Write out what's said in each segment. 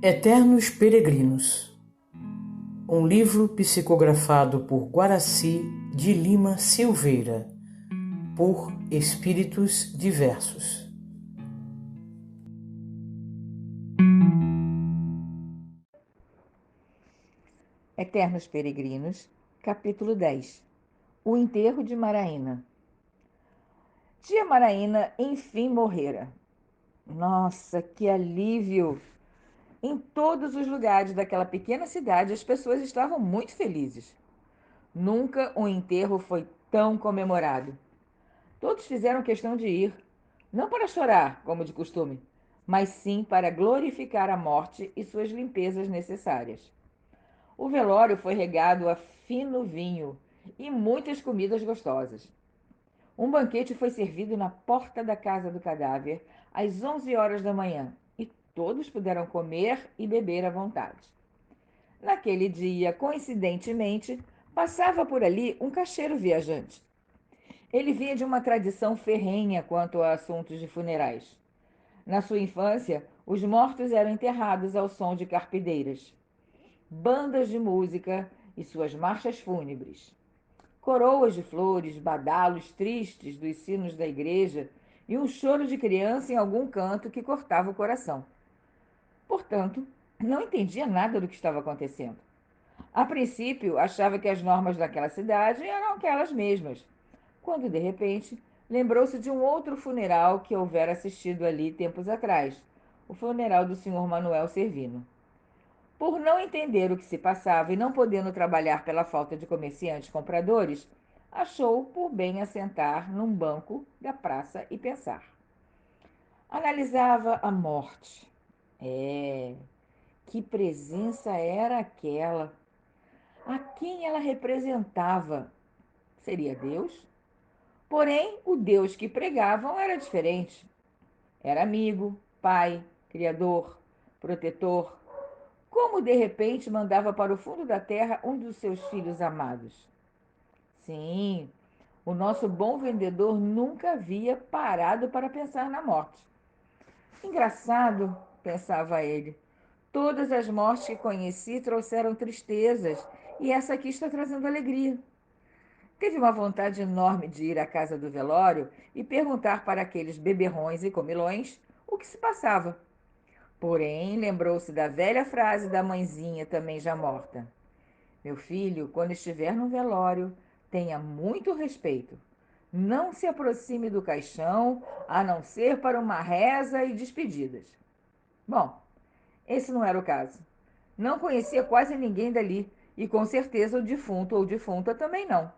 Eternos Peregrinos. Um livro psicografado por Guaraci de Lima Silveira, por espíritos diversos. Eternos Peregrinos, capítulo 10. O enterro de Maraína. Tia Maraína enfim morrera. Nossa, que alívio! Em todos os lugares daquela pequena cidade, as pessoas estavam muito felizes. Nunca um enterro foi tão comemorado. Todos fizeram questão de ir, não para chorar, como de costume, mas sim para glorificar a morte e suas limpezas necessárias. O velório foi regado a fino vinho e muitas comidas gostosas. Um banquete foi servido na porta da casa do cadáver às 11 horas da manhã e todos puderam comer e beber à vontade. Naquele dia, coincidentemente, passava por ali um caixeiro viajante. Ele vinha de uma tradição ferrenha quanto a assuntos de funerais. Na sua infância, os mortos eram enterrados ao som de carpideiras, bandas de música e suas marchas fúnebres. Coroas de flores, badalos tristes dos sinos da igreja e um choro de criança em algum canto que cortava o coração. Portanto, não entendia nada do que estava acontecendo. A princípio, achava que as normas daquela cidade eram aquelas mesmas, quando de repente lembrou-se de um outro funeral que houvera assistido ali tempos atrás, o funeral do Sr. Manuel Servino. Por não entender o que se passava e não podendo trabalhar pela falta de comerciantes compradores, achou por bem assentar num banco da praça e pensar. Analisava a morte. É, que presença era aquela? A quem ela representava? Seria Deus? Porém, o Deus que pregavam era diferente. Era amigo, pai, criador, protetor. Como de repente mandava para o fundo da terra um dos seus filhos amados? Sim, o nosso bom vendedor nunca havia parado para pensar na morte. Engraçado, pensava ele. Todas as mortes que conheci trouxeram tristezas e essa aqui está trazendo alegria. Teve uma vontade enorme de ir à casa do velório e perguntar para aqueles beberrões e comilões o que se passava. Porém, lembrou-se da velha frase da mãezinha, também já morta: Meu filho, quando estiver no velório, tenha muito respeito. Não se aproxime do caixão, a não ser para uma reza e despedidas. Bom, esse não era o caso. Não conhecia quase ninguém dali e com certeza o defunto ou defunta também não.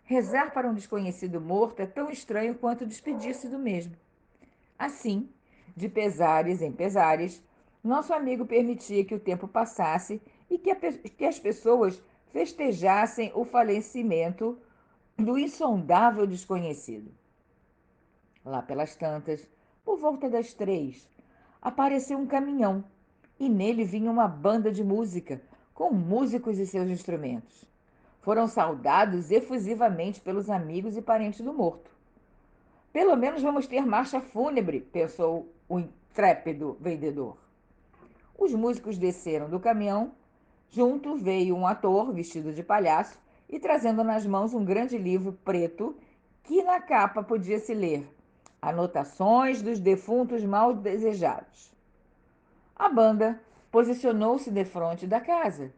Rezar para um desconhecido morto é tão estranho quanto despedir-se do mesmo. Assim, de pesares em pesares, nosso amigo permitia que o tempo passasse e que as pessoas festejassem o falecimento do insondável desconhecido. Lá pelas tantas, por volta das 3, apareceu um caminhão e nele vinha uma banda de música, com músicos e seus instrumentos. Foram saudados efusivamente pelos amigos e parentes do morto. Pelo menos vamos ter marcha fúnebre, pensou o intrépido vendedor. Os músicos desceram do caminhão. Junto veio um ator vestido de palhaço e trazendo nas mãos um grande livro preto que na capa podia-se ler Anotações dos defuntos mal desejados. A banda posicionou-se defronte da casa.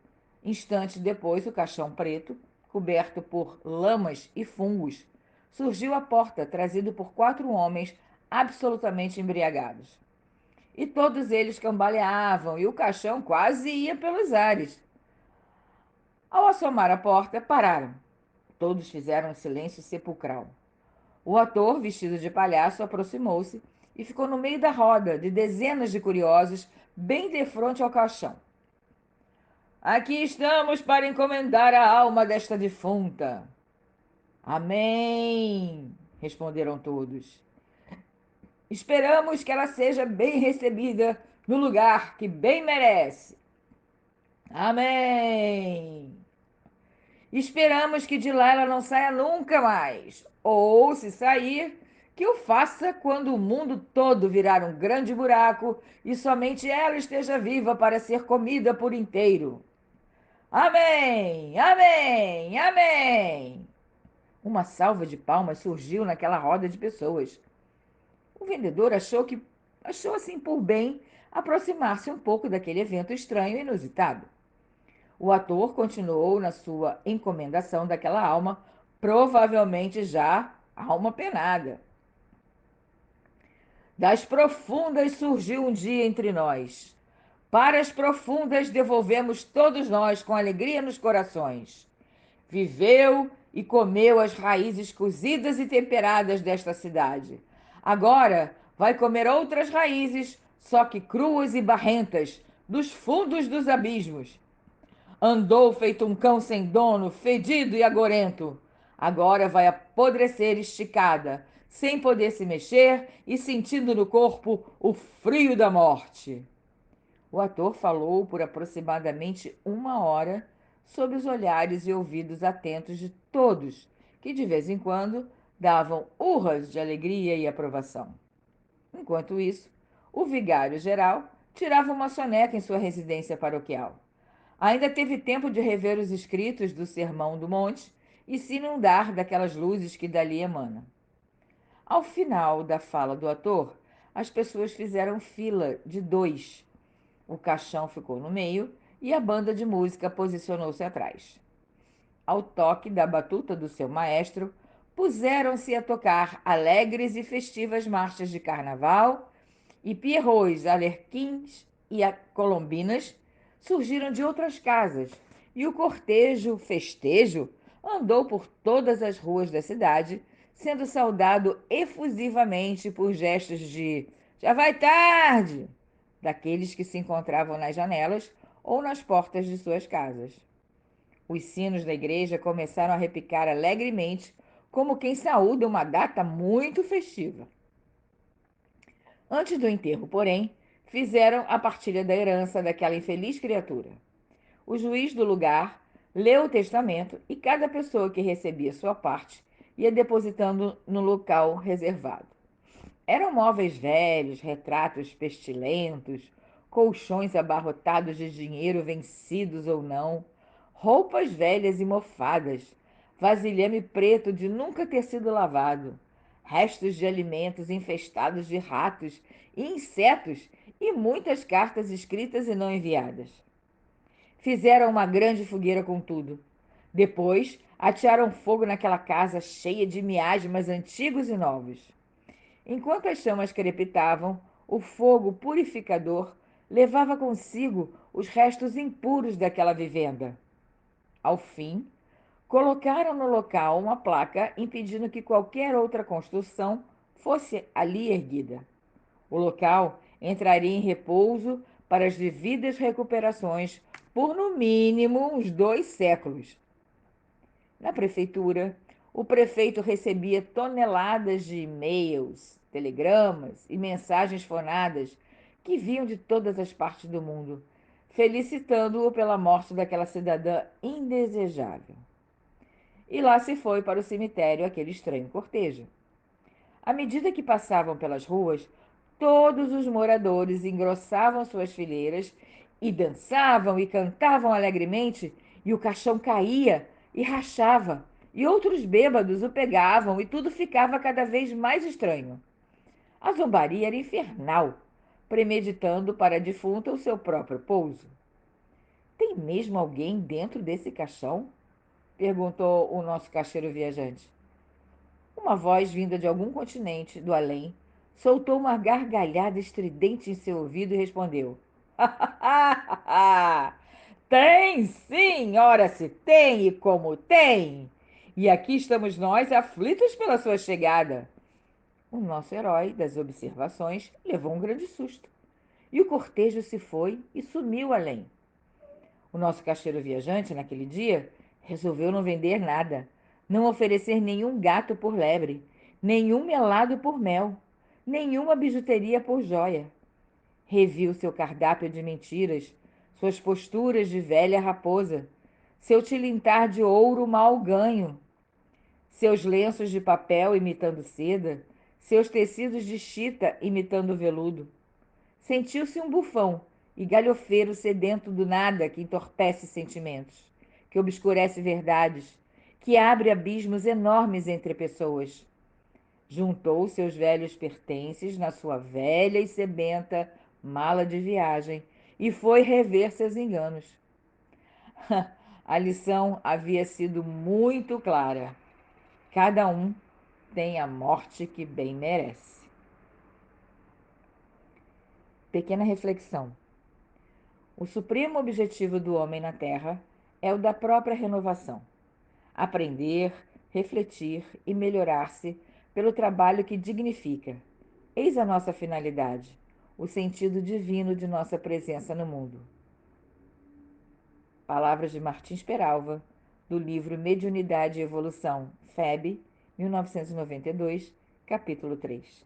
Instantes depois, o caixão preto, coberto por lamas e fungos, surgiu à porta, trazido por 4 homens absolutamente embriagados. E todos eles cambaleavam, e o caixão quase ia pelos ares. Ao assomar a porta, pararam. Todos fizeram um silêncio sepulcral. O ator, vestido de palhaço, aproximou-se e ficou no meio da roda de dezenas de curiosos, bem defronte ao caixão. Aqui estamos para encomendar a alma desta defunta. Amém, responderam todos. Esperamos que ela seja bem recebida no lugar que bem merece. Amém. Esperamos que de lá ela não saia nunca mais. Ou, se sair, que eu faça quando o mundo todo virar um grande buraco e somente ela esteja viva para ser comida por inteiro. Amém! Amém! Amém! Uma salva de palmas surgiu naquela roda de pessoas. O vendedor achou assim por bem aproximar-se um pouco daquele evento estranho e inusitado. O ator continuou na sua encomendação daquela alma, provavelmente já alma penada. Das profundas surgiu um dia entre nós. Para as profundas devolvemos todos nós com alegria nos corações. Viveu e comeu as raízes cozidas e temperadas desta cidade. Agora vai comer outras raízes, só que cruas e barrentas, dos fundos dos abismos. Andou feito um cão sem dono, fedido e agorento. Agora vai apodrecer esticada, sem poder se mexer e sentindo no corpo o frio da morte. O ator falou por aproximadamente 1 hora, sob os olhares e ouvidos atentos de todos, que de vez em quando davam urras de alegria e aprovação. Enquanto isso, o vigário-geral tirava uma soneca em sua residência paroquial. Ainda teve tempo de rever os escritos do Sermão do Monte e se inundar daquelas luzes que dali emanam. Ao final da fala do ator, as pessoas fizeram fila de dois. O caixão ficou no meio e a banda de música posicionou-se atrás. Ao toque da batuta do seu maestro, puseram-se a tocar alegres e festivas marchas de carnaval, e pierrots, alerquins e colombinas surgiram de outras casas, e o festejo, andou por todas as ruas da cidade, sendo saudado efusivamente por gestos de "já vai tarde" daqueles que se encontravam nas janelas ou nas portas de suas casas. Os sinos da igreja começaram a repicar alegremente, como quem saúda uma data muito festiva. Antes do enterro, porém, fizeram a partilha da herança daquela infeliz criatura. O juiz do lugar leu o testamento e cada pessoa que recebia sua parte ia depositando no local reservado. Eram móveis velhos, retratos pestilentos, colchões abarrotados de dinheiro vencidos ou não, roupas velhas e mofadas, vasilhame preto de nunca ter sido lavado, restos de alimentos infestados de ratos e insetos e muitas cartas escritas e não enviadas. Fizeram uma grande fogueira com tudo. Depois, atearam fogo naquela casa cheia de miasmas antigos e novos. Enquanto as chamas crepitavam, o fogo purificador levava consigo os restos impuros daquela vivenda. Ao fim, colocaram no local uma placa impedindo que qualquer outra construção fosse ali erguida. O local entraria em repouso para as devidas recuperações por no mínimo uns 2 séculos. Na prefeitura, o prefeito recebia toneladas de e-mails, telegramas e mensagens fonadas que vinham de todas as partes do mundo, felicitando-o pela morte daquela cidadã indesejável. E lá se foi para o cemitério aquele estranho cortejo. À medida que passavam pelas ruas, todos os moradores engrossavam suas fileiras e dançavam e cantavam alegremente, e o caixão caía e rachava, e outros bêbados o pegavam, e tudo ficava cada vez mais estranho. A zombaria era infernal, premeditando para a defunta o seu próprio pouso. Tem mesmo alguém dentro desse caixão? Perguntou o nosso caixeiro viajante. Uma voz vinda de algum continente do além soltou uma gargalhada estridente em seu ouvido e respondeu: tem sim, ora se tem e como tem! E aqui estamos nós aflitos pela sua chegada. O nosso herói das observações levou um grande susto. E o cortejo se foi e sumiu além. O nosso caixeiro viajante, naquele dia, resolveu não vender nada, não oferecer nenhum gato por lebre, nenhum melado por mel, nenhuma bijuteria por joia. Reviu seu cardápio de mentiras, suas posturas de velha raposa, seu tilintar de ouro mal ganho, seus lenços de papel imitando seda, seus tecidos de chita imitando o veludo. Sentiu-se um bufão e galhofeiro sedento do nada que entorpece sentimentos, que obscurece verdades, que abre abismos enormes entre pessoas. Juntou seus velhos pertences na sua velha e sebenta mala de viagem e foi rever seus enganos. A lição havia sido muito clara. Cada um tem a morte que bem merece. Pequena reflexão. O supremo objetivo do homem na Terra é o da própria renovação. Aprender, refletir e melhorar-se pelo trabalho que dignifica. Eis a nossa finalidade, o sentido divino de nossa presença no mundo. Palavras de Martins Peralva, do livro Mediunidade e Evolução, FEB, 1992, capítulo 3.